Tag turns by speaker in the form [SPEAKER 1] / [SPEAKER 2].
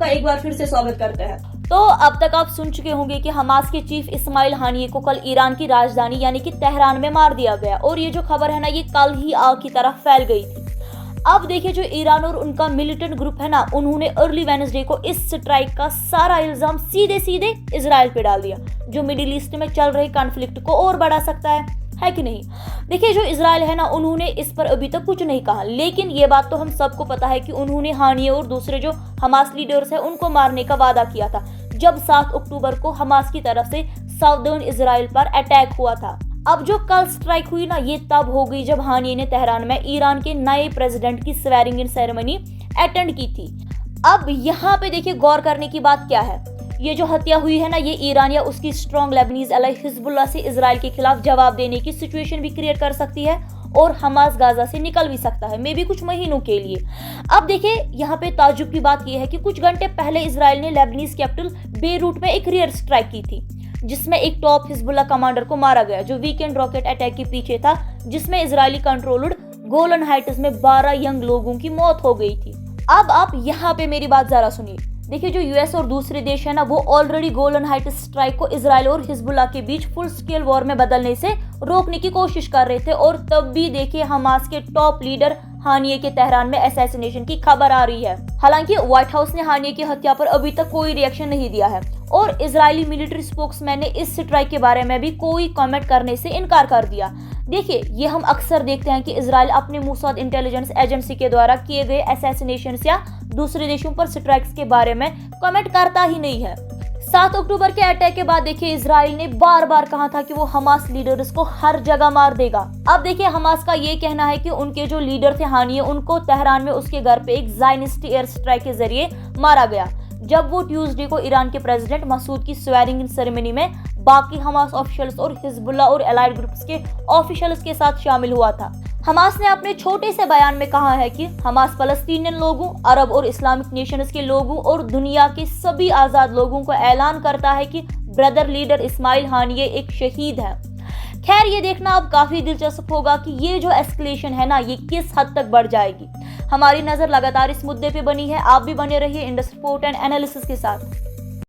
[SPEAKER 1] आपका एक बार फिर से स्वागत करते हैं।
[SPEAKER 2] तो अब तक आप सुन चुके होंगे कि हमास के चीफ इस्माइल हानिये को कल ईरान की राजधानी यानी कि तेहरान में मार दिया गया और ये जो खबर है ना, ये कल ही आग की तरह फैल गई थी। अब देखिए, जो ईरान और उनका मिलिटेंट ग्रुप है ना, उन्होंने अर्ली वेडनेसडे को इस स्ट्राइक का सारा इल्जाम सीधे सीधे इजराइल पे डाल दिया, जो मिडिल ईस्ट में चल रहे कॉन्फ्लिक्ट को और बढ़ा सकता है कि नहीं। देखिए, जो इजराइल है ना, उन्होंने इस पर अभी तक कुछ नहीं कहा, लेकिन ये बात तो हम सबको पता है कि उन्होंने हानिये और दूसरे जो हमास लीडर्स है उनको मारने का वादा किया था, जब 7 अक्टूबर को हमास की तरफ से साउदर्न इजराइल पर अटैक हुआ था। अब जो कल स्ट्राइक हुई ना, ये तब हो गई जब हानिये ने तेहरान में ईरान के नए प्रेसिडेंट की स्वेरिंग इन सेरेमनी अटेंड की थी। अब यहाँ पे देखिए, गौर करने की बात क्या है, ये जो हत्या हुई है ना, ये ईरान या उसकी स्ट्रॉन्ग लेबनीज एलाई हिजबुल्लाह से इजराइल के खिलाफ जवाब देने की सिचुएशन भी क्रिएट कर सकती है और हमास गाजा से निकल भी सकता है, मे भी कुछ महीनों के लिए। अब देखिए, यहाँ पे ताज्जुब की बात यह है कि कुछ घंटे पहले इजराइल ने लेबनीज कैपिटल बेरूट में एक रियर स्ट्राइक की थी, जिसमें एक टॉप हिजबुल्लाह कमांडर को मारा गया, जो वीकेंड रॉकेट अटैक के पीछे था, जिसमें इजरायली कंट्रोल्ड गोलन हाइट्स में 12 यंग लोगों की मौत हो गई थी। अब आप यहाँ पे मेरी बात जरा सुनिए। देखिए, जो यूएस और दूसरे देश है ना, वो ऑलरेडी गोलन हाइट्स स्ट्राइक को इजराइल और हिजबुल्लाह के बीच फुल स्केल वॉर में बदलने से रोकने की कोशिश कर रहे थे, और तब भी देखिए हमास के टॉप लीडर हानिये के तेहरान में असैसिनेशन की खबर आ रही है। हालांकि व्हाइट हाउस ने हानिये की हत्या पर अभी तक कोई रिएक्शन नहीं दिया है और इजरायली मिलिट्री स्पोक्समैन ने इस स्ट्राइक के बारे में भी कोई कमेंट करने से इनकार कर दिया। देखिए, ये हम अक्सर देखते हैं कि इजराइल अपने मोसाद इंटेलिजेंस एजेंसी के द्वारा किए गए असैसिनेशन या दूसरे देशों पर स्ट्राइक्स के बारे में कमेंट करता ही नहीं है। 7 अक्टूबर के अटैक के बाद देखिए, इजराइल ने बार बार कहा था कि वो हमास लीडर्स को हर जगह मार देगा। अब देखिए, हमास का ये कहना है कि उनके जो लीडर थे हानिये, उनको तेहरान में उसके घर पे एक ज़ायनिस्ट एयर स्ट्राइक के जरिए मारा गया, जब वो ट्यूसडे को ईरान के प्रेसिडेंट मसूद की स्वेरिंग इन सेरेमनी में बाकी हमास ऑफिशियल्स और हिजबुल्लाह और एलाइड ग्रुप्स के ऑफिशियल्स के साथ शामिल हुआ था। हमास ने अपने छोटे से बयान में कहा है कि हमास फलस्तीनियन लोगों, अरब और इस्लामिक नेशंस के लोगों और दुनिया के सभी आज़ाद लोगों को ऐलान करता है कि ब्रदर लीडर इस्माइल हानिये एक शहीद है। खैर, ये देखना अब काफी दिलचस्प होगा कि ये जो एस्केलेशन है ना, ये किस हद तक बढ़ जाएगी। हमारी नजर लगातार इस मुद्दे पे बनी है। आप भी बने रहिए इंडस्ट्री रिपोर्ट एंड एनालिसिस के साथ।